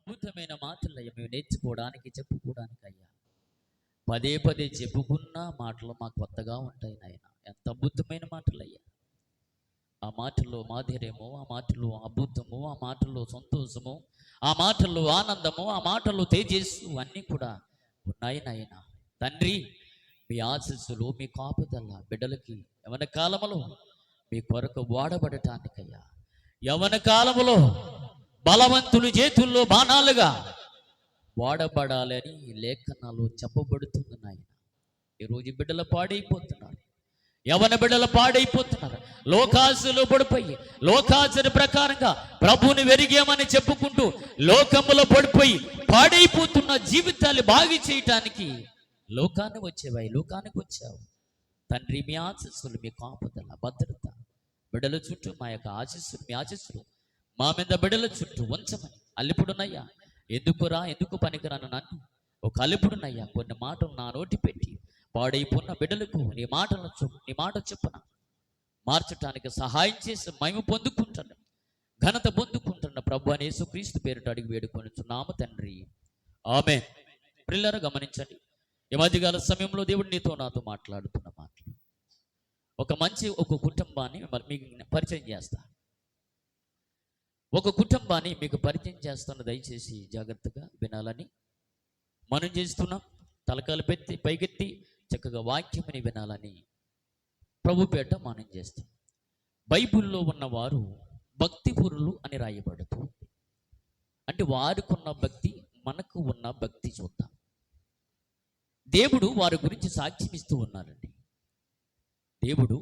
అద్భుతమైన మాటలయ్యా మేము నేర్చుకోవడానికి చెప్పుకోవడానికి అయ్యా. పదే పదే చెప్పుకున్న మాటలు మాకు కొత్తగా ఉంటాయి నాయన. ఎంత అద్భుతమైన మాటలయ్యా. ఆ మాటల్లో మాధుర్యము, ఆ మాటల్లో అద్భుతము, ఆ మాటల్లో సంతోషము, ఆ మాటల్లో ఆనందము, ఆ మాటల్లో తేజస్సు అన్నీ కూడా ఉన్నాయి నాయన. తండ్రి, మీ ఆశీస్సులు, మీ కాపుదల బిడ్డలకి యవన కాలములో మీ కొరకు వాడబడటానికయ్యా. యవన కాలములో బలవంతులు చేతుల్లో బాణాలుగా వాడబడాలని లేఖనాలు చెప్పబడుతుంది నాయన. ఈరోజు బిడ్డలు పాడైపోతున్నారు, యవన బిడ్డలు పాడైపోతున్నారు. లోకాసులు పడిపోయి లోకాసుని ప్రకారంగా ప్రభువుని వెరిగేమని చెప్పుకుంటూ లోకములో పడిపోయి పాడైపోతున్న జీవితాలు బాగు చేయటానికి లోకాన్ని వచ్చేవాయి, లోకానికి వచ్చావు తండ్రి. మీ ఆశీస్సులు, మీ కాపుదల, భద్రత బిడ్డల చుట్టూ మా యొక్క ఆశీస్సులు, మీ ఆశీస్సులు మా మీద బిడ్డల చుట్టూ ఉంచమని. అల్లిపుడునయ్యా, ఎందుకు పనికిరాను నన్ను ఒక అల్లిపుడునయ్యా కొన్ని మాటలు నా నోటి పెట్టి పాడైపోయిన బిడ్డలకు నీ మాట చెప్పున మార్చటానికి సహాయం చేసి మేము పొందుకుంటాను, ఘనత పొందుకుంటున్న ప్రభు అని యేసుక్రీస్తు పేరిట అడిగి వేడుకొనుచున్నాము తండ్రి, ఆమేన్. ప్రియులారా గమనించండి, ఈ మధ్యకాల సమయంలో దేవుడు నీతో నాతో మాట్లాడుతున్న మాటలు. ఒక కుటుంబాన్ని మీకు పరిచయం చేస్తా. ఒక కుటుంబాన్ని మీకు పరిచయం చేస్తాను, దయచేసి జాగ్రత్తగా వినాలని మనం చేస్తున్నాం. తలకాలు పెట్టి పైకెత్తి చక్కగా వాక్యమని వినాలని ప్రభుపేట మనం చేస్తాం. బైబిల్లో ఉన్నవారు భక్తిపురులు అని రాయబడుతూ, అంటే వారికున్న భక్తి మనకు ఉన్న భక్తి చూద్దాం. దేవుడు వారి గురించి సాక్ష్యం ఇస్తూ ఉన్నారండి. దేవుడు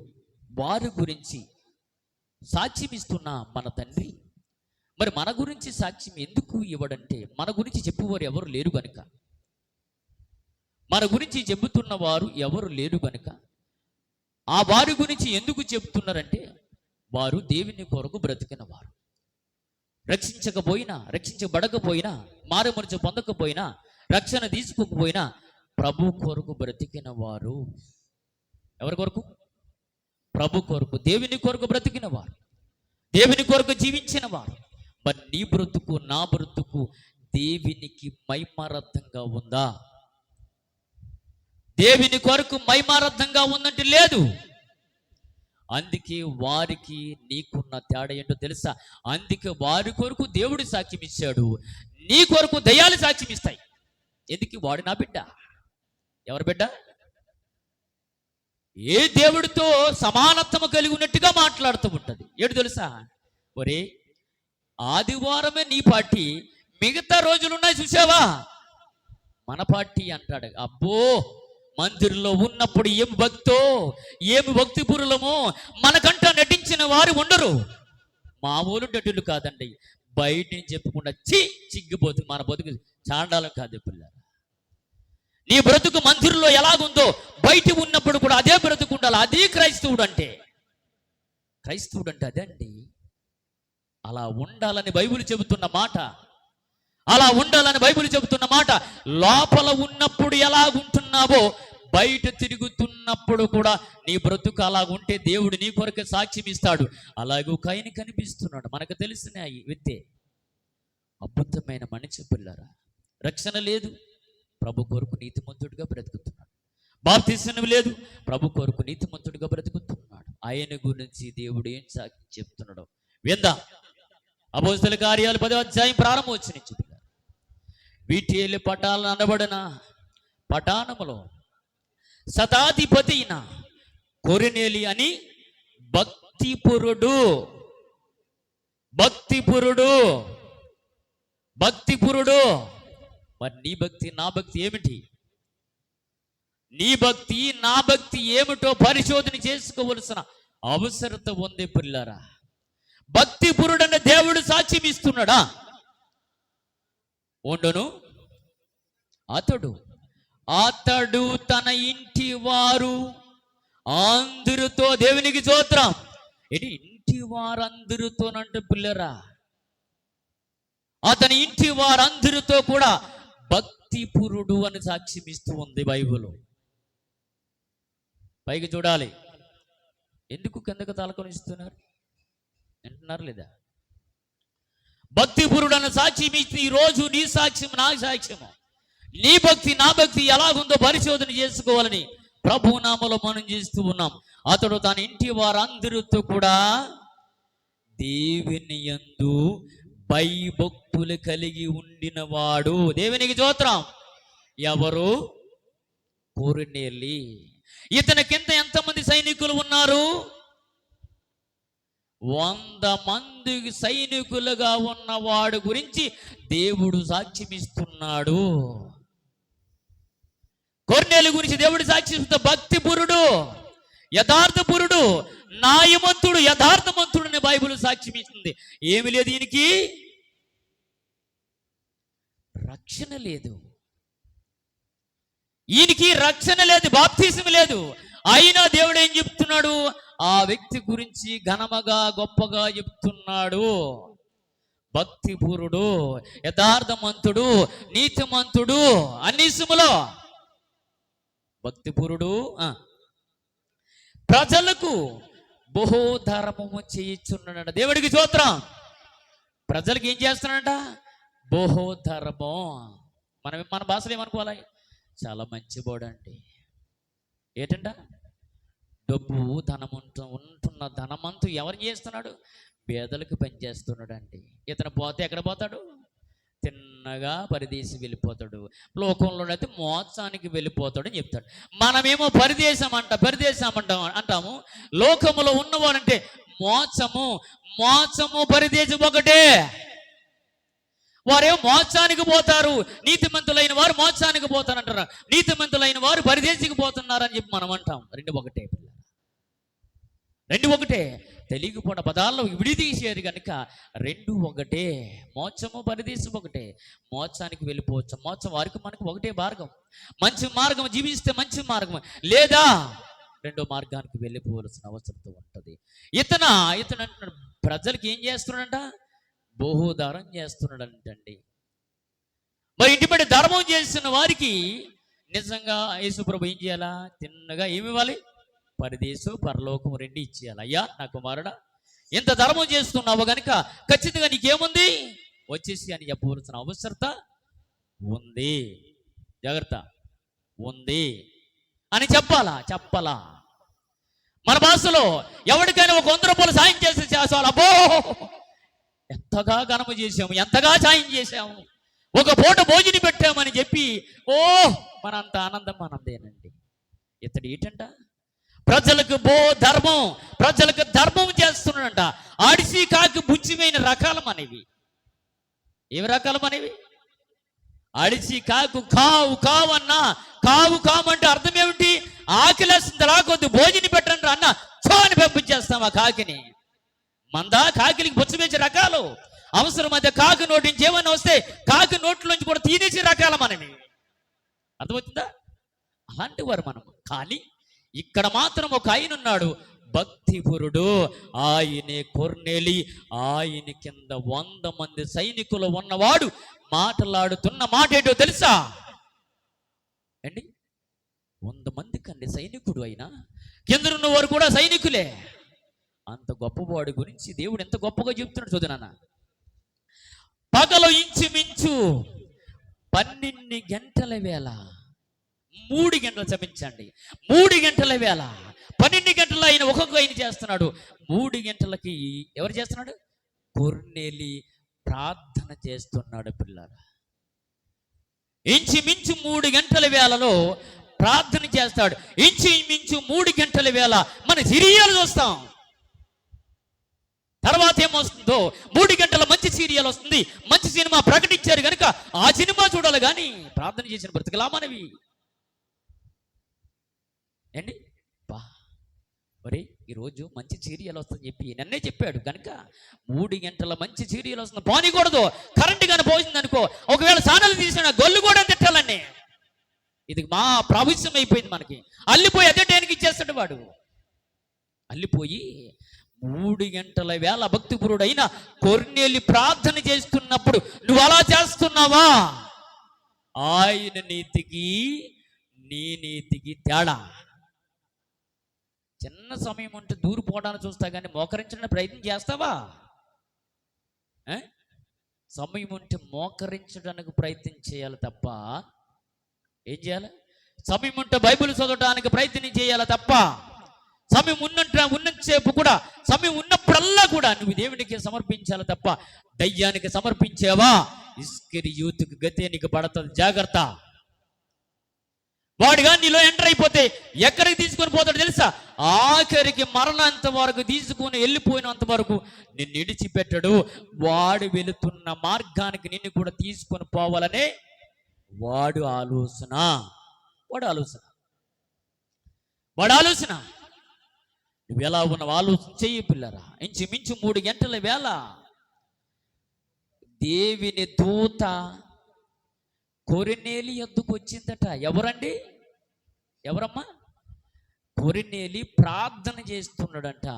వారి గురించి సాక్ష్యం ఇస్తున్న మన తండ్రి మరి మన గురించి సాక్ష్యం ఎందుకు ఇవ్వడంటే, మన గురించి చెప్పువారు ఎవరు లేరు గనుక, మన గురించి చెబుతున్న వారు ఎవరు లేరు గనుక ఆ వారి గురించి ఎందుకు చెబుతున్నారంటే, వారు దేవుని కొరకు బ్రతికిన వారు. రక్షించబడకపోయినా, మారుమనసు పొందకపోయినా, రక్షణ తీసుకోకపోయినా ప్రభు కొరకు బ్రతికిన వారు. ఎవరి కొరకు? ప్రభు కొరకు, దేవుని కొరకు బ్రతికిన వారు, దేవుని కొరకు జీవించిన వారు. మరి నీ బ్రతుకు, నా బ్రతుకు దేవునికి మైమారర్థంగా ఉందా? దేవుని కొరకు మైమారర్థంగా ఉందంటే లేదు. అందుకే వారికి నీకున్న తేడా ఏంటో తెలుసా? అందుకే వారి కొరకు దేవుడు సాక్ష్యం ఇచ్చాడు, నీ కొరకు దయ్యాలు సాక్ష్యం ఇస్తాయి. ఎందుకు? వాడు నా బిడ్డ. ఎవరి బిడ్డ? ఏ దేవుడితో సమానత్వం కలిగి ఉన్నట్టుగా మాట్లాడుతూ ఉంటుంది. ఏడు తెలుసా? ఒరే, ఆదివారమే నీ పార్టీ, మిగతా రోజులు ఉన్నాయి చూసావా మన పార్టీ అంటాడు. అబ్బో, మందిరంలో ఉన్నప్పుడు ఏమి భక్తి పురులమో మనకంటా నటించిన వారు ఉండరు. మామూలు నటులు కాదండి, బయట నుంచి చెప్పకుండా చిగ్గిపోతుంది. మన బతుకు చాండాలం కాదు పిల్లలు. నీ బ్రతుకు మందిరంలో ఎలాగుందో బయట ఉన్నప్పుడు కూడా అదే బ్రతుకు ఉండాలి. అదే క్రైస్తవుడు అంటే అదే అండి. అలా ఉండాలని బైబిల్ చెబుతున్న మాట, లోపల ఉన్నప్పుడు ఎలాగుంటున్నావో బయట తిరుగుతున్నప్పుడు కూడా నీ బ్రతుకు అలాగుంటే దేవుడు నీ కొరకు సాక్ష్యం ఇస్తాడు. అలాగే కయని కనిపిస్తున్నాడు. మనకు తెలిసిన విత్తే అద్భుతమైన మనిషి పిల్లరా. రక్షణ లేదు, ప్రభు కొరకు నీతిమంతుడిగా బ్రతుకుతున్నాడు. బాప్తిస్మం లేదు, ప్రభు కొరకు నీతిమంతుడిగా బ్రతుకుతున్నాడు. ఆయన గురించి దేవుడు ఏం సాక్ష్యం చెప్తున్నాడో విందాం. అపోస్తలుల కార్యాలు 10వ అధ్యాయం ప్రారంభం వచ్చి నుంచి వీటిలి పటాలను అనబడిన పటానములో శతాధిపతి అయిన కొర్నేలి అని భక్తిపురుడు. మరి నీ భక్తి నా భక్తి ఏమిటి? నీ భక్తి నా భక్తి ఏమిటో పరిశోధన చేసుకోవలసిన అవసరత ఉంది పిల్లరా. భక్తిపురుడన్న దేవుడు సాక్ష్యం ఇస్తున్నాడా? ఉండును. అతడు తన ఇంటి వారు అందరితో, దేవునికి స్తోత్రం. ఇంటి వారందరితోనంటే పిల్లరా, అతని ఇంటి వారందరితో కూడా భక్తిపురుడు అని సాక్ష్యం ఇస్తూ ఉంది బైబిల్. పైకి చూడాలి. ఎందుకు కిందకు తలకొని ఇస్తున్నారు? వింటున్నారు లేదా? భక్తిపురుడు అన్న సాక్ష్యం ఇచ్చి ఈరోజు నీ సాక్ష్యం నా సాక్ష్యము, నీ భక్తి నా భక్తి ఎలాగుందో పరిశోధన చేసుకోవాలని ప్రభు నామములో మనం చేస్తూ ఉన్నాం. అతడు తన ఇంటి వారందరితో కూడా దేవుని యందు భయభక్తులు కలిగి ఉండినవాడు. దేవునికి స్తోత్రం. ఎవరు? కొర్నేలి. ఇతని కింద ఎంతమంది సైనికులు ఉన్నారు? 100 మంది సైనికులుగా ఉన్నవాడు గురించి దేవుడు సాక్ష్యమిస్తున్నాడు. కొర్నేలి గురించి దేవుడు సాక్ష్యమిస్తూ భక్తిపురుడు, యథార్థపురుడు, న్యాయమంతుడు, యథార్థమంతుడు అని బైబిల్ సాక్ష్యం ఇస్తుంది. ఏమి లేదు, ఈయనకి రక్షణ లేదు, ఈయనకి రక్షణ లేదు, బాప్తిసం లేదు. అయినా దేవుడు ఏం చెప్తున్నాడు? ఆ వ్యక్తి గురించి ఘనముగా గొప్పగా చెప్తున్నాడు. భక్తిపూరుడు, యథార్థమంతుడు, నీతిమంతుడు, అన్నిసుములో భక్తిపూరుడు, ప్రజలకు బహుధర్మము చేయుచున్నాడంట. దేవుడికి స్తోత్రం. ప్రజలకు ఏం చేస్తున్నాడంట? బహుధర్మం. మన భాషలో ఏమనుకోవాలి? చాలా మంచివాడండి. ఏంటంట? డబ్బు ధనం ఉంటున్న ధనమంతు ఎవరు చేస్తున్నాడు? పేదలకు పనిచేస్తున్నాడు అండి. ఇతను పోతే ఎక్కడ పోతాడు? తిన్నగా పరదేశం వెళ్ళిపోతాడు. లోకంలో అయితే మోక్షానికి వెళ్ళిపోతాడు అని చెప్తాడు. మనమేమో పరదేశం అంటాము. లోకములో ఉన్నవాడంటే మోక్షము పరదేశం ఒకటే. వారేమో మోక్షానికి పోతారు, నీతిమంతులైన వారు మోక్షానికి పోతారంటారు, నీతిమంతులైన వారు పరదేశికి పోతున్నారని చెప్పి మనం అంటాం. రెండు ఒకటే. తెలియకపోవడం పదాల్లో విడిదీసేది కనుక రెండు ఒకటే. మోక్షము పరదేశం ఒకటే. మోక్షానికి వెళ్ళిపోవచ్చు. మోక్షం వారికి మనకు ఒకటే మార్గం. మంచి మార్గం జీవిస్తే మంచి మార్గం, లేదా రెండో మార్గానికి వెళ్ళిపోవలసిన అవసరం ఉంటుంది. ఇతను అంటున్నాడు, ప్రజలకు ఏం చేస్తున్నాడంట? బహుధరం చేస్తున్నాడంటండి. మరి ఇంటిపడి ధర్మం చేస్తున్న వారికి నిజంగా యేసుప్రభు ఏం చేయాలా? తిన్నగా ఏమి ఇవ్వాలి? పరదేశం పరలోకం రెండు ఇచ్చేయాలి. అయ్యా నా కుమారుడా, ఇంత ధర్మం చేస్తున్నావు కనుక ఖచ్చితంగా నీకేముంది? వచ్చేసి అని చెప్పవలసిన అవసరత ఉంది. జాగ్రత్త, ఉంది అని చెప్పాలా? మన భాషలో ఎవరికైనా ఒక 100 రూపాయలు సాయం చేస్తే చేసాలి. అబ్బో ఎంతగా ఘనము చేసాము, ఎంతగా సాయం చేశాము, ఒక పూట భోజనం పెట్టామని చెప్పి మనంత ఆనందం మనదేనండి. ఇతడు ఏంటంట? ప్రజలకు ప్రజలకు ధర్మం చేస్తున్నాడంట. ఆడిసి కాకి బుచ్చిమైన రకాలు మనవి. ఏమి రకాలు మనవి? అడిచి కాకు కావు అన్నా, కామంటే అర్థం ఏమిటి? ఆకలేస్తుంది రాకొద్దు భోజనం పెట్టండి అన్న చోని పంపించేస్తాం ఆ కాకిని. కాకిలికి బుచ్చ వేసే రకాలు అవసరం. అయితే కాకి నోటి నుంచి ఏమన్నా వస్తే కాకి నోట్లోంచి కూడా తినేసే రకాల మనవి. అర్థమవుతుందా? అలాంటి వారు మనం. కానీ ఇక్కడ మాత్రం ఒక ఆయన ఉన్నాడు, భక్తిపురుడు. ఆయనే కొర్నేలి. ఆయన కింద 100 మంది సైనికులు ఉన్నవాడు. మాట్లాడుతున్న మాట ఏంటో తెలుసా అండి? 100 మంది కండి సైనికుడు అయినా కింద ఉన్నవారు కూడా సైనికులే. అంత గొప్పవాడి గురించి దేవుడు ఎంత గొప్పగా చెప్తున్నాడు చూడనా. పగలు ఇంచుమించు 12 గంటల వేళ, 3 గంటలు క్షమించండి, 3 గంటల వేళ, 12 గంటలు ఆయన ఒక్కొక్క ఆయన చేస్తున్నాడు. 3 గంటలకి ఎవరు చేస్తున్నాడు? కొర్నేలి ప్రార్థన చేస్తున్నాడు. పిల్లలు ఇంచుమించు 3 గంటల వేళలో ప్రార్థన చేస్తాడు. ఇంచుమించు 3 గంటల వేళ మన సీరియల్ చూస్తాం. తర్వాత ఏమొస్తుందో 3 గంటల మంచి సీరియల్ వస్తుంది, మంచి సినిమా ప్రకటించారు కనుక ఆ సినిమా చూడాలి. కానీ ప్రార్థన చేసిన బ్రతికలా మనవి ఏంటి? మరి ఈరోజు మంచి సీరియల్ వస్తుందని చెప్పి నన్నే చెప్పాడు కనుక 3 గంటల మంచి సీరియల్ వస్తుంది పోనీకూడదు. కరెంటు కానీ పోయింది అనుకో, ఒకవేళ ఛానల్ తీసిన గొల్లు కూడా తిట్టాలండి. ఇది మా ప్రావిశ్యం అయిపోయింది మనకి. అల్లిపోయి అదే టైంకి ఇచ్చేస్తాడు వాడు. అల్లిపోయి 3 గంటల వేళ భక్తిపురుడు అయినా కొర్నేలి ప్రార్థన చేస్తున్నప్పుడు నువ్వు అలా చేస్తున్నావా? ఆయన నీతికి నీ నీతికి తేడా. చిన్న సమయం ఉంటే దూరిపోవడానికి చూస్తా కానీ మోకరించడానికి ప్రయత్నం చేస్తావా? సమయం ఉంటే మోకరించడానికి ప్రయత్నం చేయాలి తప్ప ఏం చేయాలి? సమయం ఉంటే బైబిల్ చదవడానికి ప్రయత్నం చేయాలి తప్ప సమయం ఉన్నంతసేపు కూడా, సమయం ఉన్నప్పుడల్లా కూడా నువ్వు దేవునికి సమర్పించాలి తప్ప దయ్యానికి సమర్పించావా ఇస్కరియోతుకు గతే నీకు పడుతుంది. జాగ్రత్త. వాడుగా నీలో ఎంటర్ అయిపోతే ఎక్కడికి తీసుకొని పోతాడు తెలుసా? ఆఖరికి మరణంత వరకు తీసుకొని వెళ్ళిపోయినంత వరకు నిన్ను విడిచిపెట్టడు. వాడు వెళుతున్న మార్గానికి నిన్ను కూడా తీసుకొని పోవాలనే వాడు ఆలోచన. నువ్వు ఎలా ఉన్నావు ఆలోచన చెయ్యి పిల్లరా. ఇంచుమించు 3 గంటల వేళ దేవుని దూత కొర్నేలి యొద్దకు వచ్చిందట. ఎవరమ్మా? కొర్నేలి ప్రార్థన చేస్తున్నాడంట.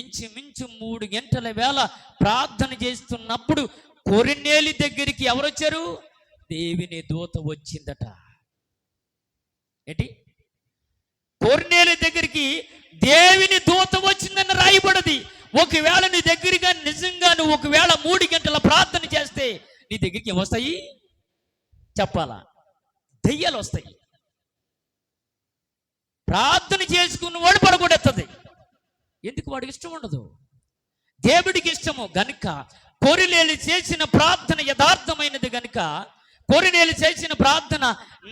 ఇంచుమించు 3 గంటల వేళ ప్రార్థన చేస్తున్నప్పుడు కొర్నేలి దగ్గరికి ఎవరొచ్చారు? దేవుని దూత వచ్చిందట. ఏంటి? కొర్నేలి దగ్గరికి దేవుని దూత వచ్చిందని రాయబడింది. ఒకవేళ నీ దగ్గరగా నిజంగా నువ్వు ఒకవేళ 3 గంటల ప్రార్థన చేస్తే నీ దగ్గరికి ఏమొస్తాయి చెప్పాలా? దెయ్యాలు వస్తాయి. ప్రార్థన చేసుకున్నవాడు పడగొడెత్తది. ఎందుకు? వాడికి ఇష్టం ఉండదు, దేవుడికి ఇష్టము గనుక. కొర్నేలి చేసిన ప్రార్థన యథార్థమైనది గనుక, కొర్నేలి చేసిన ప్రార్థన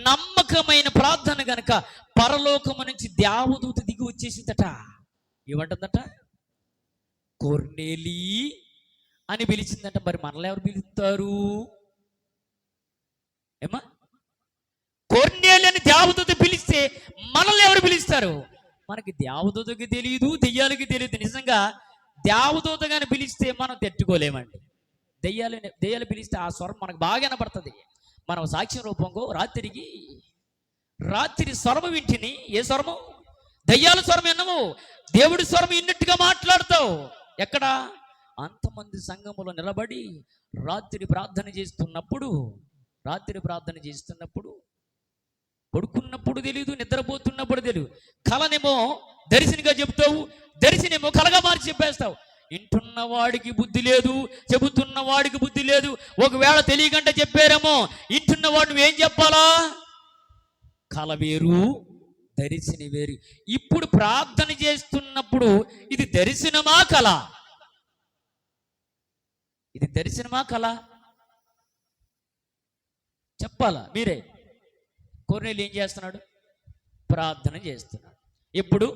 నమ్మకమైన ప్రార్థన గనుక పరలోకము నుంచి దేవదూత దిగి వచ్చేసిందట. ఏమంటుందట? కొర్నేలి అని పిలిచిందట. మరి మనల్ని ఎవరు పిలుస్తారు? ఏమా? కొర్నేలి అని దేవదూత పిలిస్తే మనల్ని ఎవరు పిలుస్తారు? మనకి దేవదూతకి తెలియదు, దెయ్యాలకి తెలియదు. నిజంగా దేవదూత గాని పిలిస్తే మనం తట్టుకోలేమండి. దెయ్యాలు పిలిస్తే ఆ స్వరం మనకు బాగా వినపడుతుంది. మనం సాక్ష్యం రూపంలో రాత్రి స్వరము వింటిని. ఏ స్వరము? దయ్యాల స్వరం విన్నము. దేవుడి స్వరం విన్నట్టుగా మాట్లాడతావు. ఎక్కడ? అంతమంది సంఘములో నిలబడి రాత్రి ప్రార్థన చేస్తున్నప్పుడు పడుకున్నప్పుడు తెలియదు, నిద్రపోతున్నప్పుడు తెలియదు. కలనేమో దర్శనిగా చెబుతావు, దర్శనేమో కలగా మార్చి చెప్పేస్తావు. వింటున్న వాడికి బుద్ధి లేదు, చెబుతున్న వాడికి బుద్ధి లేదు. ఒకవేళ తెలియకుండా చెప్పారేమో, వింటున్న వాడు నువ్వేం చెప్పాలా? కల వేరు, దర్శని వేరు. ఇప్పుడు ప్రార్థన చేస్తున్నప్పుడు ఇది దర్శనమా కల? ఇది దర్శనమా కల? చెప్పాలా మీరే. కొర్నేలి ఏం చేస్తున్నాడు? ప్రార్థన చేస్తున్నాడు. ఇప్పుడు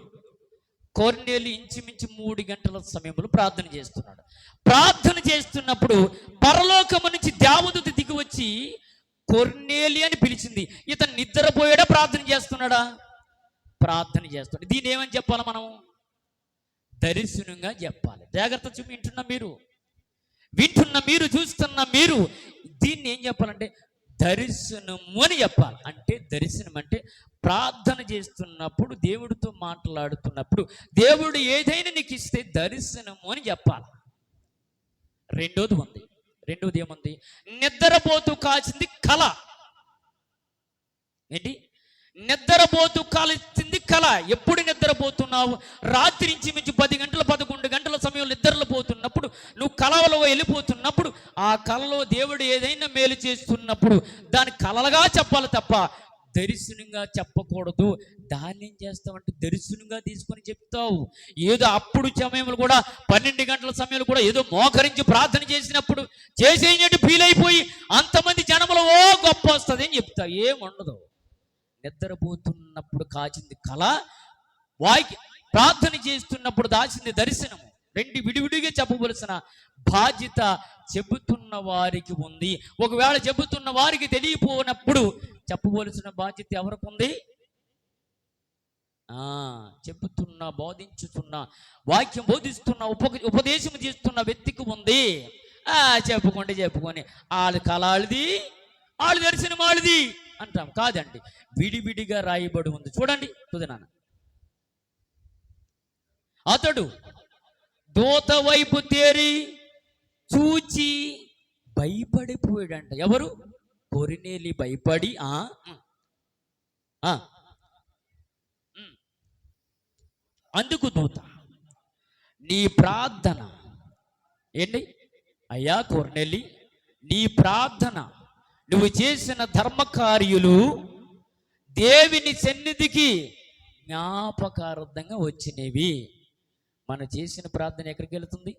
కొర్నేలి ఇంచుమించు 3 గంటల సమయంలో ప్రార్థన చేస్తున్నాడు. ప్రార్థన చేస్తున్నప్పుడు పరలోకము నుంచి దేవదూత దిగి వచ్చి కొర్నేలి అని పిలిచింది. ఇతను నిద్రపోయాడా ప్రార్థన చేస్తున్నాడా? ప్రార్థన చేస్తున్నాడు. దీన్ని ఏమని చెప్పాలి మనం? దర్శనంగా చెప్పాలి. జాగ్రత్త చూపి వింటున్న మీరు చూస్తున్న మీరు దీన్ని ఏం చెప్పాలంటే దర్శనము అని చెప్పాలి. అంటే దర్శనం అంటే ప్రార్థన చేస్తున్నప్పుడు, దేవుడితో మాట్లాడుతున్నప్పుడు దేవుడు ఏదైనా నీకు ఇస్తే దర్శనము అని చెప్పాలి. రెండోది ఏముంది? నిద్రపోతూ కాల్చింది కళ. ఏంటి? నిద్రపోతూ కాల్చింది కళ. ఎప్పుడు నిద్రపోతున్నావు? రాత్రి ఇంచుమించు 10 గంటల 11 గంటల సమయంలో నిద్రలో పోతున్నప్పుడు, నువ్వు కళలో వెళ్ళిపోతున్నప్పుడు, ఆ కళలో దేవుడు ఏదైనా మేలు చేస్తున్నప్పుడు దాని కళలుగా చెప్పాలి తప్ప దర్శనంగా చెప్పకూడదు. దాన్ని ఏం చేస్తావంటే దర్శనంగా తీసుకొని చెప్తావు. ఏదో అప్పుడు సమయంలో కూడా 12 గంటల సమయంలో కూడా ఏదో మోకరించి ప్రార్థన చేసినప్పుడు చేసేయటి ఫీల్ అయిపోయి అంతమంది జనములో ఓ గొప్ప వస్తుంది అని చెప్తావు. ఏముండదు. నిద్రపోతున్నప్పుడు కాచింది కళ, ప్రార్థన చేస్తున్నప్పుడు దాచింది దర్శనము. 2 విడివిడిగా చెప్పవలసిన బాధ్యత చెబుతున్న వారికి ఉంది. ఒకవేళ చెబుతున్న వారికి తెలియపోయినప్పుడు చెప్పవలసిన బాధ్యత ఎవరికి ఉంది? చెబుతున్న, బోధించుతున్న, వాక్యం బోధిస్తున్న, ఉపదేశం చేస్తున్న వ్యక్తికి ఉంది. చెప్పుకొని వాళ్ళ కళాళ్ళది, వాళ్ళ దర్శనం వాళ్ళది అంటాం. కాదండి, విడివిడిగా రాయబడి ఉంది. చూడండి నాన్న. అతడు దూత వైపు తేరి చూచి భయపడిపోయాడంట. ఎవరు? కొర్నేలి భయపడి అందుకు దూత, నీ ప్రార్థన ఏంటి? అయ్యా కొర్నేలి, నీ ప్రార్థన, నువ్వు చేసిన ధర్మకార్యులు దేవుని సన్నిధికి జ్ఞాపకార్థంగా వచ్చినవి. మనం చేసిన ప్రార్థన ఎక్కడికి వెళుతుంది?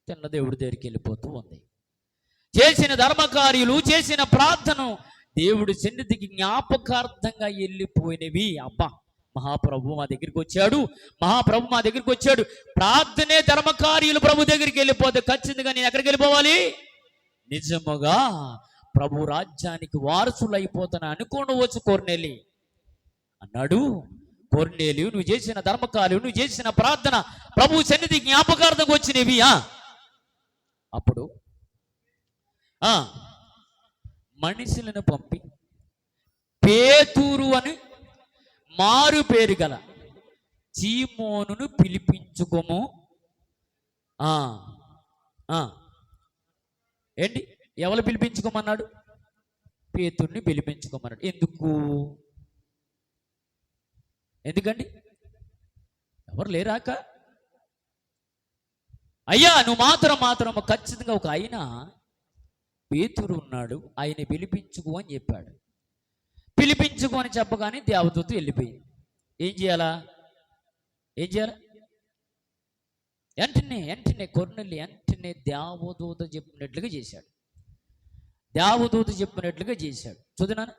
చిన్న దేవుడి దగ్గరికి వెళ్ళిపోతూ ఉంది. చేసిన ధర్మకార్యులు, చేసిన ప్రార్థన దేవుడి సన్నిధికి జ్ఞాపకార్థంగా వెళ్ళిపోయినవి. అబ్బా, మహాప్రభు మా దగ్గరికి వచ్చాడు, మహాప్రభు మా దగ్గరికి వచ్చాడు. ప్రార్థనే ధర్మకార్యులు ప్రభు దగ్గరికి వెళ్ళిపోతే ఖచ్చితంగా నేను ఎక్కడికి వెళ్ళిపోవాలి? నిజముగా ప్రభు రాజ్యానికి వారసులు అయిపోతాను అనుకోవచ్చు కొర్నేలి అన్నాడు. కొర్నేలి, నువ్వు చేసిన ధర్మకార్యులు, నువ్వు చేసిన ప్రార్థన ప్రభు సన్నిధి జ్ఞాపకార్థంగా వచ్చినవి. అప్పుడు మనుషులను పంపి పేతురు అని మారు పేరు గల సీమోనును పిలిపించుకోము. ఏంటి, ఎవరు పిలిపించుకోమన్నాడు? పేతుర్ని పిలిపించుకోమన్నాడు. ఎందుకండి? ఎవరు లేరాక? అయ్యా, నువ్వు మాత్రం ఖచ్చితంగా ఒక ఆయన పేతురు ఉన్నాడు, ఆయన పిలిపించుకో అని చెప్పాడు. పిలిపించుకో అని చెప్పగానే దేవదూత వెళ్ళిపోయింది. ఏం చేయాలా? వెంటనే కొర్నేలి వెంటనే దేవదూత చెప్పినట్లుగా చేశాడు. చూద్దాను.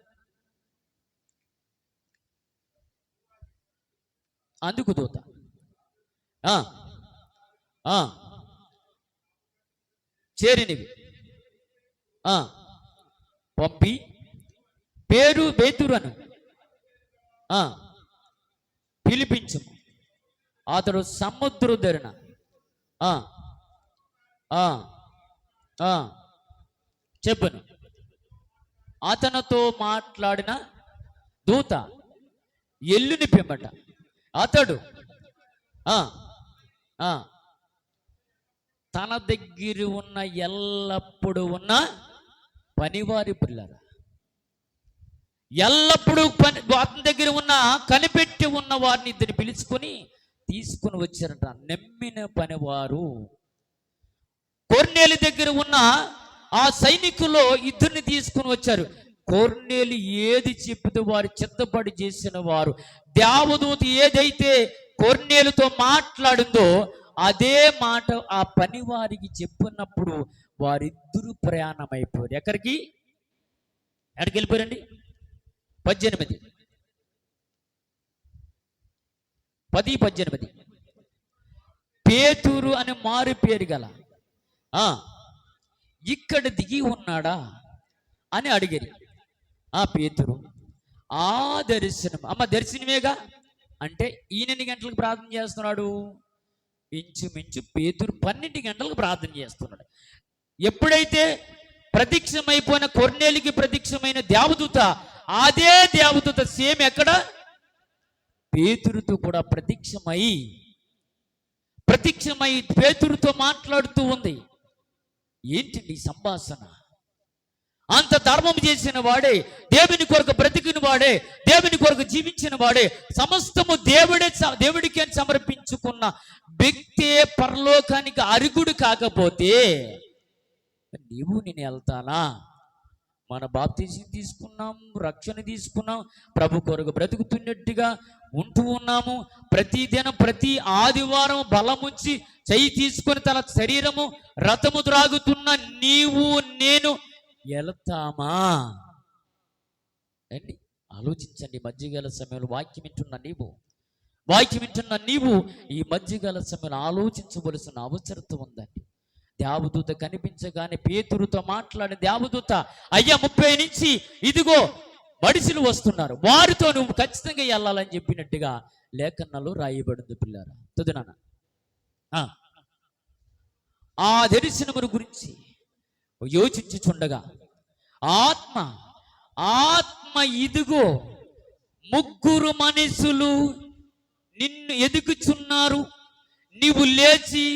అందుకు దూత చేరినవి పంపి పేతురును పిలిపించు. అతడు సముద్ర ధరణ చెప్పను. అతనితో మాట్లాడిన దూత ఎల్లుని పిమ్మట అతడు తన దగ్గర ఉన్న ఎల్లప్పుడూ ఉన్న పనివారి పిల్లల, ఎల్లప్పుడూ అతని దగ్గర ఉన్న కనిపెట్టి ఉన్న వారిని ఇద్దరు పిలుచుకొని తీసుకుని వచ్చారట. నమ్మిన పనివారు. కొర్నేలి దగ్గర ఉన్న ఆ సైనికుల్లో ఇద్దరిని తీసుకుని వచ్చారు. కొర్నేలి ఏది చెప్తే వారు చిత్తపడి చేసిన వారు. దేవదూత ఏదైతే కొర్నేలితో మాట్లాడిందో అదే మాట ఆ పని వారికి చెప్పినప్పుడు వారిద్దరూ ప్రయాణం అయిపోయారు. ఎక్కడికి వెళ్ళిపోయారండి? 18 పేతురు అని మారు పేరు గల ఇక్కడ దిగి ఉన్నాడా అని అడిగారు. పేతురు దర్శనం, దర్శనమేగా అంటే ఈయన ఎన్ని గంటలకు ప్రార్థన చేస్తున్నాడు? ఇంచుమించు పేతురు 12 గంటలకు ప్రార్థన చేస్తున్నాడు. ఎప్పుడైతే ప్రత్యక్షమైపోయిన కొర్నేలికి ప్రత్యక్షమైన దేవదూత, అదే దేవదూత సేమ్ ఎక్కడ పేతురుతో కూడా ప్రత్యక్షమై పేతురుతో మాట్లాడుతూ ఉంది. ఏంటి సంభాషణ? అంత ధర్మం చేసిన వాడే, దేవుని కొరకు బ్రతికిన వాడే, దేవుని కొరకు జీవించిన వాడే, సమస్తము దేవుడికే సమర్పించుకున్న వ్యక్తే పరలోకానికి అరుగుడు కాకపోతే నీవు నేను వెళ్తానా? మన బాప్తిసం తీసుకున్నాం, రక్షణ తీసుకున్నాం, ప్రభు కొరకు బ్రతుకుతున్నట్టుగా ఉంటూ ఉన్నాము. ప్రతిదినం ప్రతి ఆదివారం బలముంచి చెయ్యి తీసుకొని తన శరీరము రథము త్రాగుతున్న నీవు నేను వెళతామా అండి? ఆలోచించండి. మధ్యకాల సమయంలో వాక్యం వింటున్న నీవు ఈ మధ్యకాల సమయంలో ఆలోచించవలసిన అవసరత ఉందండి. దేవదూత కనిపించగానే పేతురుతో మాట్లాడిన దేవదూత, అయ్యా 30 నుంచి ఇదిగో మనుషులు వస్తున్నారు, వారితో నువ్వు ఖచ్చితంగా వెళ్ళాలని చెప్పినట్టుగా లేఖనాల్లో రాయబడింది. పిల్లారా, తుదినాన్న ఆ దర్శనమును గురించి యోచించుచుండగా ఆత్మ ఇదిగో 3 మనుషులు నిన్ను ఎదుగుచున్నారు, నీవు లేచి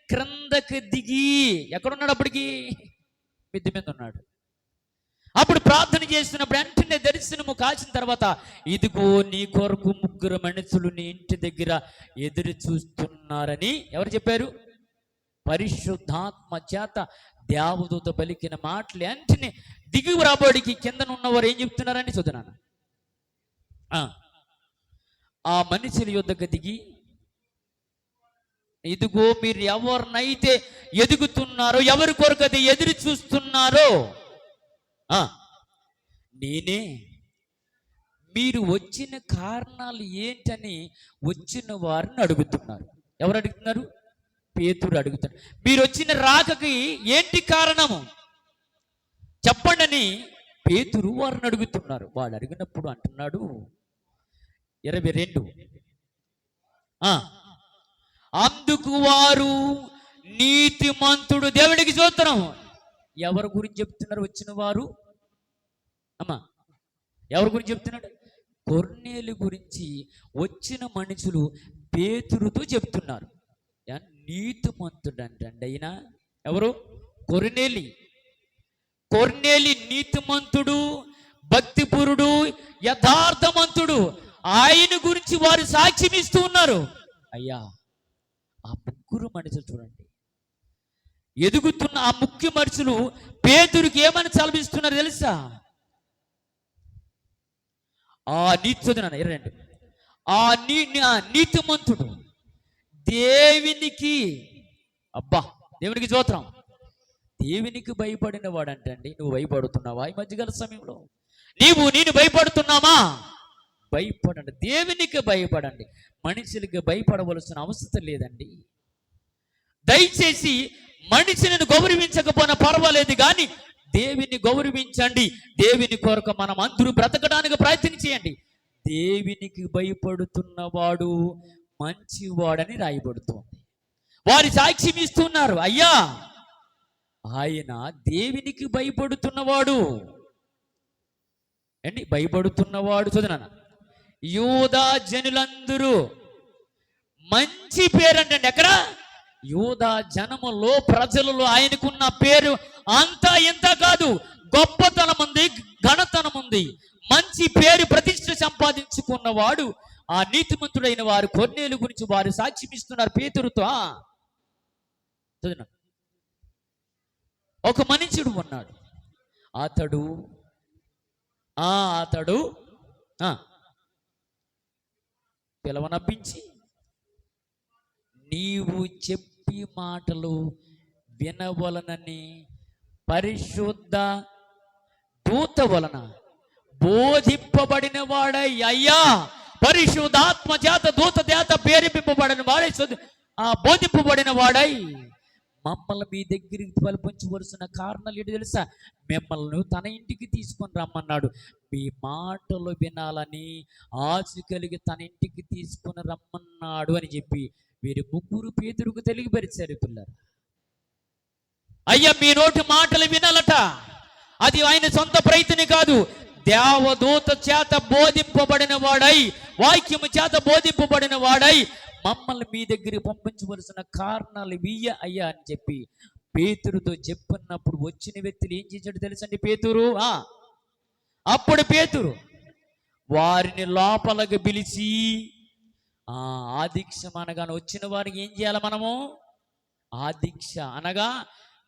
క్రిందకి దిగి. ఎక్కడున్నాడు? అప్పటికి మిద్ది మీద ఉన్నాడు. అప్పుడు ప్రార్థన చేస్తున్నప్పుడు వెంటనే దర్శనము కాల్చిన తర్వాత, ఇదిగో నీ కొరకు 3 మనుషులు నీ ఇంటి దగ్గర ఎదురు చూస్తున్నారని ఎవరు చెప్పారు? పరిశుద్ధాత్మ చేత దేవదూత పలికిన మాటలు వెంటనే దిగి రాబడికి కింద ఉన్నవారు ఏం చెప్తున్నారని చదువునాను. ఆ మనుషుల యొద్దకు దిగి, ఇదిగో మీరు ఎవరినైతే ఎదుగుతున్నారో, ఎవరి కొరకు అది ఎదురు చూస్తున్నారో నేనే. మీరు వచ్చిన కారణాలు ఏంటని వచ్చిన వారిని అడుగుతున్నారు. ఎవరు అడుగుతున్నారు? పేతురు అడుగుతాడు. మీరు వచ్చిన రాకకి ఏంటి కారణము చెప్పండి పేతురు వారిని అడుగుతున్నారు. వాళ్ళు అడిగినప్పుడు అంటున్నాడు 22, అందుకు వారు నీతిమంతుడు. దేవుడికి స్తోత్రం. ఎవరి గురించి చెప్తున్నారు? వచ్చిన వారు అమ్మా ఎవరి గురించి చెప్తున్నాడు? కొర్నేలు గురించి వచ్చిన మనుషులు పేతురుతో చెప్తున్నారు. నీతిమంతుడు అంటండి అయినా ఎవరు? కొర్నేలి నీతిమంతుడు, భక్తిపురుడు, యథార్థమంతుడు. ఆయన గురించి వారు సాక్ష్యం ఇస్తూ ఉన్నారు. అయ్యా, ఆ ముగ్గురు మనుషులు చూడండి, ఎదుగుతున్న ఆ ముఖ్య మనుషులు పేతురుకి ఏమని చలవిస్తున్నారు తెలుసా? ఆ నీతిమంతుడు దేవునికి, అబ్బా దేవునికి స్తోత్రం, దేవునికి భయపడిన వాడంటండి. నువ్వు భయపడుతున్నావా ఈ మధ్యకాల సమయంలో? నేను భయపడుతున్నామా? భయపడండి, దేవునికి భయపడండి. మనుషులకి భయపడవలసిన అవసరం లేదండి. దయచేసి మనిషిని గౌరవించకపోయినా పర్వాలేదు, కానీ దేవుని గౌరవించండి. దేవుని కొరకు మనం అందరూ బ్రతకడానికి ప్రయత్నం చేయండి. దేవునికి భయపడుతున్నవాడు మంచివాడని రాయబడుతోంది. వారి సాక్ష్యం ఇస్తున్నారు. అయ్యా, ఆయన దేవునికి భయపడుతున్నవాడు అండి. భయపడుతున్నవాడు చదువునా, యూదా జనులందరూ మంచి పేరు అంటండి. ఎక్కడ? యూదా జనములో, ప్రజలలో ఆయనకున్న పేరు అంతా ఇంత కాదు. గొప్పతనం ఉంది, ఘనతనం ఉంది, మంచి పేరు ప్రతిష్ఠ సంపాదించుకున్నవాడు. ఆ నీతిమంతుడైన వారు కొర్నేలు గురించి వారు సాక్ష్యం ఇస్తున్నారు పేతురుతో. ఒక మనుషుడు ఉన్నాడు. అతడు పిలవనప్పించి, నీవు చెప్పి మాటలు వినవలనని పరిశుద్ధ దూత వలన బోధింపబడిన వాడై, అయ్యా పరిశుద్ధాత్మ చేత దూత చేత ప్రేరేపింపబడిన వాడై, బోధింపబడిన వాడై మమ్మల్ని మీ దగ్గరికి పిలిపించవలసిన కారణాలు ఏంటి తెలుసా? మిమ్మల్ని తన ఇంటికి తీసుకొని రమ్మన్నాడు. మీ మాటలు వినాలని ఆశ కలిగి తన ఇంటికి తీసుకొని రమ్మన్నాడు అని చెప్పి వీరి ముగ్గురు పేతురుకు తెలియపరిచారు. పిల్లలు, అయ్యా మీ నోటి మాటలు వినాలట. అది ఆయన సొంత ప్రయత్నం కాదు, దేవదూత చేత బోధింపబడిన వాడై, వాక్యము చేత బోధింపబడిన వాడై మమ్మల్ని మీ దగ్గరికి పంపించవలసిన కారణాలు వీయ అయ్యా అని చెప్పి పేతురుతో చెప్పినప్పుడు వచ్చిన వ్యక్తులు ఏం చేశాడు తెలుసండి? పేతురు అప్పుడు పేతురు వారిని లోపలికి పిలిచి, ఆదీక్ష అనగా వచ్చిన వారికి ఏం చేయాలి మనము? ఆదీక్ష అనగా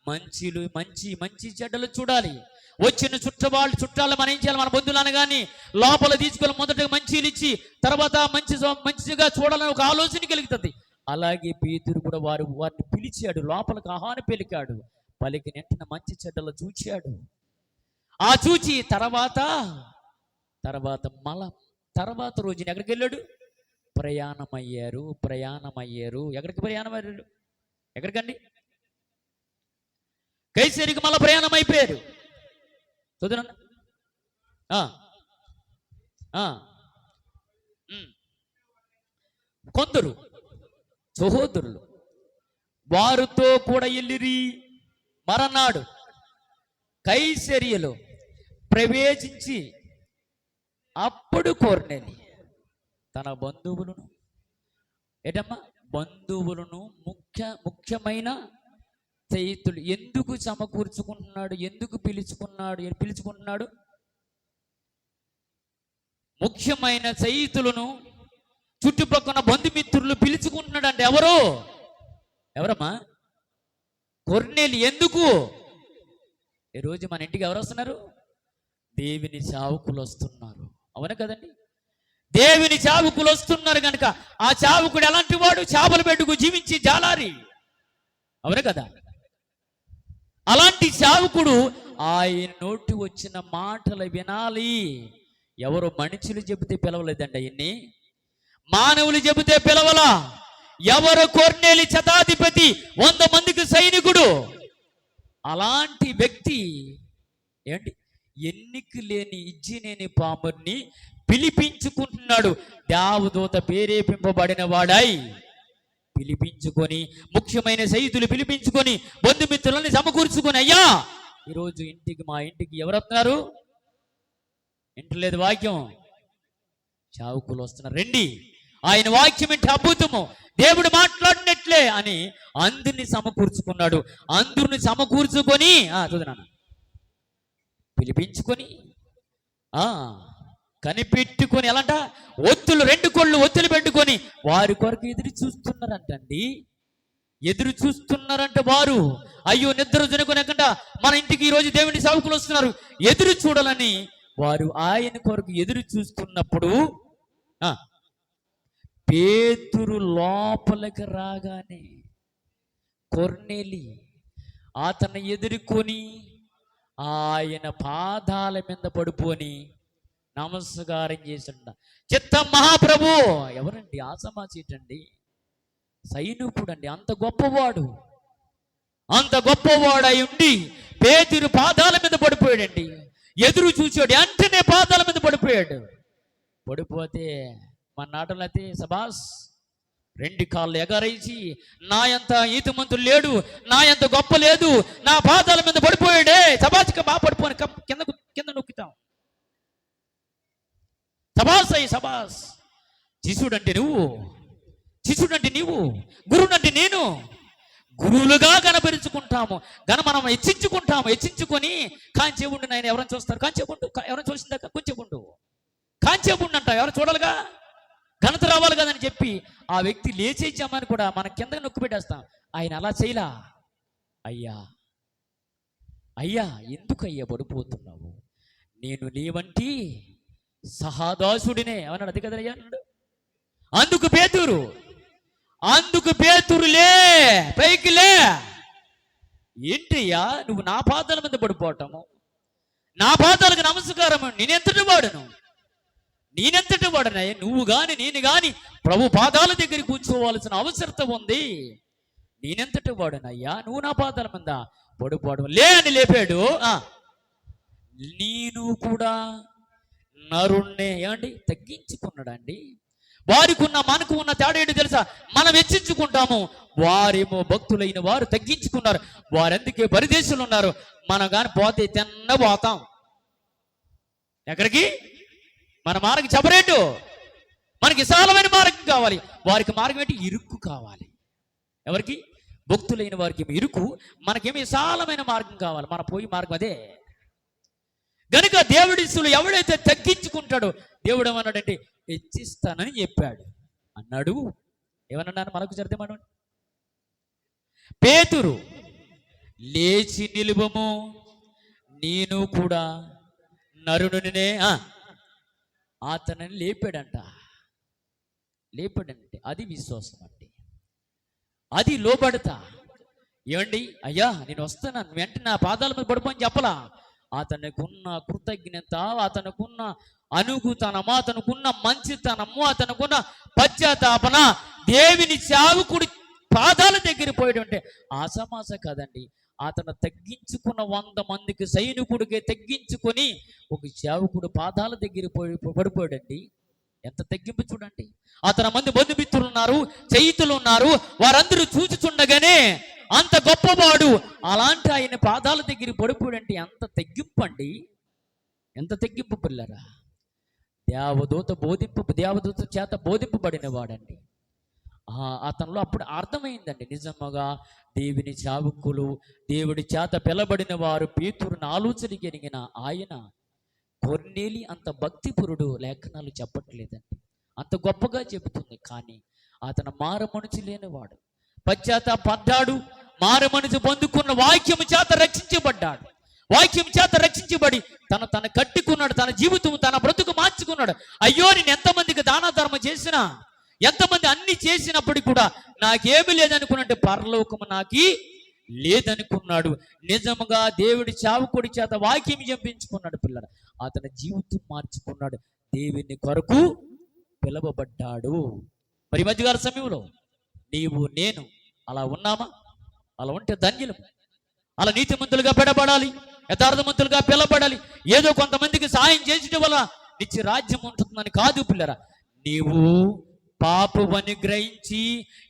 మంచి చెడ్డలు చూడాలి. వచ్చిన చుట్టాలు మనం ఏం చేయాలి? మన బంధువులు అనగాని లోపల తీసుకొని మొదటగా మంచిలు ఇచ్చి తర్వాత మంచిగా చూడాలని ఒక ఆలోచన కలుగుతుంది. అలాగే పేతురు కూడా వారిని పిలిచాడు, లోపలికి ఆహ్వానం పలికాడు. పలికి వెంటనే మంచి చెడ్డలు చూచాడు. ఆ చూచి తర్వాత రోజున ఎక్కడికి వెళ్ళాడు? ప్రయాణమయ్యారు. ఎక్కడికి ప్రయాణమయ్యారు? ఎక్కడికండి? కైసరికి మళ్ళా ప్రయాణం అయిపోయారు. చదువునా, కొందరు సహోదరులు వారితో కూడా వెళ్ళిరి. మరనాడు కైసరియలో ప్రవేశించి అప్పుడు కొర్నేలి తన బంధువులను ముఖ్యమైన స్నేహితులు ఎందుకు సమకూర్చుకుంటున్నాడు? ఎందుకు పిలుచుకుంటున్నాడు? ముఖ్యమైన స్నేహితులను, చుట్టుపక్కల బంధుమిత్రులు పిలుచుకుంటున్నాడు అంటే ఎవరమ్మా? కొర్నేలి. ఎందుకు? ఈరోజు మన ఇంటికి ఎవరు వస్తున్నారు? దేవుని సేవకులు వస్తున్నారు. అవును కదండి? దేవుని సేవకులు వస్తున్నారు కనుక ఆ సేవకుడు ఎలాంటి వాడు? చేపలు పెట్టుకు జీవించి జాలారి. అవును కదా? అలాంటి సేవకుడు ఆయన నోటి వచ్చిన మాటలు వినాలి. ఎవరు మనుషులు చెబితే పిలవలేదండి, ఆయన్ని మానవులు చెబితే పిలవలా. ఎవరు? కొర్నేలి శతాధిపతి, 100 మందికి సైనికుడు. అలాంటి వ్యక్తి ఏంటి, ఎన్నిక లేని ఇజ్జినేని పామర్ని పిలిపించుకుంటున్నాడు. దేవదూత ప్రేరేపింపబడిన వాడై పిలిపించుకొని, ముఖ్యమైన సైతులు పిలిపించుకొని, బంధుమిత్రులని సమకూర్చుకొని, అయ్యా ఈరోజు మా ఇంటికి ఎవరు వస్తున్నారు? ఇంటలేదు వాక్యం. చావుకులు వస్తున్నారు, రండి. ఆయన వాక్యం ఏంటి అద్భుతము, దేవుడు మాట్లాడినట్లే అని అందరిని సమకూర్చుకున్నాడు. అందరిని సమకూర్చుకొని చూడనా పిలిపించుకొని కనిపెట్టుకొని, ఎలాంట ఒత్తులు 2 కొళ్ళు ఒత్తులు పెట్టుకొని వారి కొరకు ఎదురు చూస్తున్నారంటండి. ఎదురు చూస్తున్నారంట వారు. అయ్యో నిద్ర జనకొనకుండా మన ఇంటికి ఈరోజు దేవుని సేవకులు వస్తున్నారు, ఎదురు చూడాలని వారు ఆయన కొరకు ఎదురు చూస్తున్నప్పుడు పేతురు లోపలికి రాగానే కొర్నేలి అతను ఎదుర్కొని ఆయన పాదాల మీద పడిపోని నమస్కారం చేసిండ. చిత్తం మహాప్రభు. ఎవరండి? ఆసమాచీటండి, సైనికుడు అండి. అంత గొప్పవాడు, అంత గొప్పవాడు అయి ఉండి పేతురు పాదాల మీద పడిపోయాడండి. ఎదురు చూసాడు, వెంటనే పాదాల మీద పడిపోయాడు. పడిపోతే మన నాటలు అయితే సబాస్ 2 కాళ్ళు ఎగరేసి, నా ఎంత ఈతమంతులు లేడు, నా ఎంత గొప్ప లేదు, నా పాదాల మీద పడిపోయాడే, సబాస్గా బాగా పడిపోయి కింద నొక్కుతాం. సబాస్ అయ్యి సబాస్. శిష్యుడంటే నువ్వు, శిష్యుడంటే నీవు, గురువునంటే నేను. గురువులుగా కనపరుచుకుంటాము, మనం హెచ్చించుకొని కాంచేవుండు నాయన ఎవరైనా చూస్తారు, కాంచేవుండు ఎవరైనా చూసిందాక కొంచెండు, కాంచేవుండు అంట ఎవరు చూడాలిగా, ఘనత రావాలి కదని చెప్పి ఆ వ్యక్తి లేచేచ్చామని కూడా మనం కింద నొక్కు పెట్టేస్తాం. ఆయన అలా చేయలా. అయ్యా ఎందుకయ్యా పడిపోతున్నావు, నేను నీ వంటి సహాదాసుడినే ఏమన్నాడు. అది కదయ్యా అన్నాడు. అందుకు పేతురులే పైకి లే. ఏంటయ్యా నువ్వు నా పాదాల మీద పడిపోవటము, నా పాదాలకు నమస్కారం, నేనెంతటి వాడనయ్యా? నువ్వు గాని నేను గాని ప్రభు పాదాల దగ్గర కూర్చోవలసిన అవసరత ఉంది. నేనెంతటి వాడనయ్యా, నువ్వు నా పాదాల మీద పడిపోవడం లే అని లేపాడు. నేను కూడా నరుణ్ణే ఏమండి తగ్గించుకున్నాడండి. వారికి మనకు ఉన్న తేడా ఏంటి తెలుసా? మనం హెచ్చించుకుంటాము, వారేమో భక్తులైన వారు తగ్గించుకున్నారు. వారెందుకే పరిదేశంలో ఉన్నారు. మనం కానీ పోతే పోతాం. ఎక్కడికి? మన మార్గం చెప్పరేటు. మనకి విశాలమైన మార్గం కావాలి, వారికి మార్గం ఏంటి? ఇరుక్కు కావాలి. ఎవరికి? భక్తులైన వారికి ఇరుకు, మనకేమి విశాలమైన మార్గం కావాలి. మన పోయి మార్గం అదే. గనుక దేవుడిసులు ఎవడైతే తగ్గించుకుంటాడో దేవుడు ఏమన్నాడంటే హెచ్చిస్తానని చెప్పాడు అన్నాడు. ఏమన్నాను మనకు చదివాను. పేతురు లేచి నిలువము, నేను కూడా నరుడునే. అతనని లేపాడంటే అది విశ్వాసం అంటే, అది లోబడతా. ఏమండి అయ్యా నేను వస్తున్నాను, వెంటనే నా పాదాల మీద పడిపోని చెప్పలా. అతనికున్న కృతజ్ఞత, అతనుకున్న అనుగుతనము, అతనుకున్న మంచితనము, అతనుకున్న పశ్చాత్తాపన దేవుని సేవకుడి పాదాల దగ్గర పోయడం అంటే ఆసమాస కదండి. అతను తగ్గించుకున్న 100 మందికి సైనికుడికి తగ్గించుకొని ఒక సేవకుడు పాదాల దగ్గర పడిపోయాడండి. ఎంత తగ్గింపు చూడండి. అతని మంది బంధుమిత్రులు ఉన్నారు, చైతులు ఉన్నారు, వారందరూ చూచుచుండగానే అంత గొప్పవాడు అలాంటి ఆయన పాదాల దగ్గర పడిపోయాడంటే ఎంత తగ్గింపు అండి, ఎంత తగ్గింపు పిల్లరా. దేవదూత చేత బోధింపబడిన వాడండి. అతనిలో అప్పుడు అర్థమైందండి, నిజంగా దేవుని సేవకులు, దేవుడి చేత పిలబడిన వారు పేతురుని ఆలోచన కలిగిన ఆయన. కొర్నేలి అంత భక్తిపురుడు లేఖనాలు చెప్పట్లేదండి, అంత గొప్పగా చెబుతుంది. కానీ అతను మారమనుషు లేనివాడు, పశ్చాత్తాపడ్డాడు, మారమనుషు పొందుకున్న వాక్యము చేత రక్షించబడ్డాడు. వాక్యం చేత రక్షించబడి తన కట్టుకున్నాడు, తన జీవితం తన బ్రతుకు మార్చుకున్నాడు. అయ్యో నేను ఎంతమందికి దాన ధర్మం చేసినా, ఎంతమంది అన్ని చేసినప్పటికీ కూడా నాకేమీ లేదనుకున్నట్టు పరలోకము నాకి లేదనుకున్నాడు. నిజముగా దేవుడి చావుకుడి చేత వాక్యం చెప్పించుకున్నాడు పిల్లల. అతని జీవితం మార్చుకున్నాడు, దేవుని కొరకు పిలవబడ్డాడు. మరి మధ్యకాల సమయంలో నీవు నేను అలా ఉన్నామా? అలా ఉంటే ధన్యులము. అలా నీతిమంతులుగా పెడబడాలి, యథార్థమంతులుగా పిలబడాలి. ఏదో కొంతమందికి సాయం చేసడం వల్ల నిత్య రాజ్యం ఉంటుందని కాదు పిల్లరా. నీవు పాపమని గ్రహించి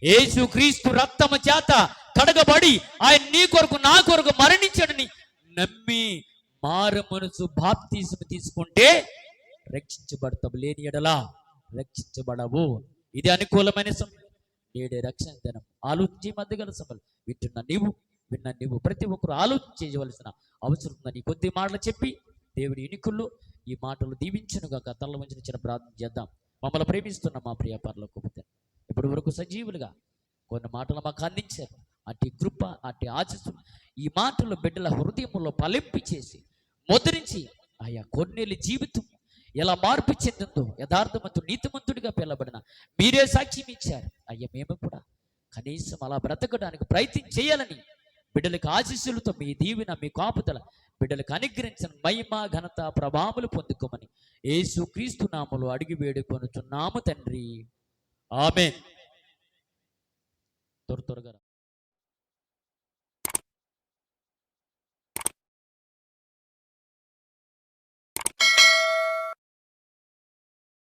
యేసుక్రీస్తు రక్తము చేత కడగబడి ఆయన నీ కొరకు నా కొరకు మరణించాడని నమ్మి మారు మనసు బాప్తిజం తీసుకుంటే రక్షించబడతావు. లేని ఎడలా రక్షించబడవు. ఇది అనుకూలమైన సమయం, నేడే రక్షణ దినం. ఆలోచించి మధ్యగల సమయం విన్న నీవు ప్రతి ఒక్కరు ఆలోచన చేయవలసిన అవసరం ఉందని కొద్ది మాటలు చెప్పి దేవుడి ఎన్నికల్లో ఈ మాటలు దీవించునుగా తల్ల వంచిన చిన్న ప్రార్థన చేద్దాం. మమ్మల్ని ప్రేమిస్తున్న మా ప్రియ పరలోకపు తండ్రి, ఇప్పటి వరకు సజీవులుగా కొన్ని మాటలు మాకు అందించారు. అట్టి కృప, అట్టి ఆశీస్సులు ఈ మాటలు బిడ్డల హృదయంలో ఫలింపి చేసి ముద్రించి ఆయా కొన్నేళ్ళ జీవితం ఎలా మార్పు చెందిందో యథార్థమంతుడు నీతిమంతుడిగా పిలబడిన మీరే సాక్ష్యం ఇచ్చారు. అయ్యా మేము కూడా కనీసం అలా బ్రతకడానికి ప్రయత్నం చేయాలని బిడ్డలకు ఆశీస్సులతో మీ దీవెన, మీ కాపుదల బిడ్డలకు అనుగ్రహించిన మహిమ ఘనత ప్రభావములు పొందుకోమని యేసుక్రీస్తు నామములో అడిగి వేడుకొనుచున్నాము తండ్రి. ఆమేన్. త్వరగా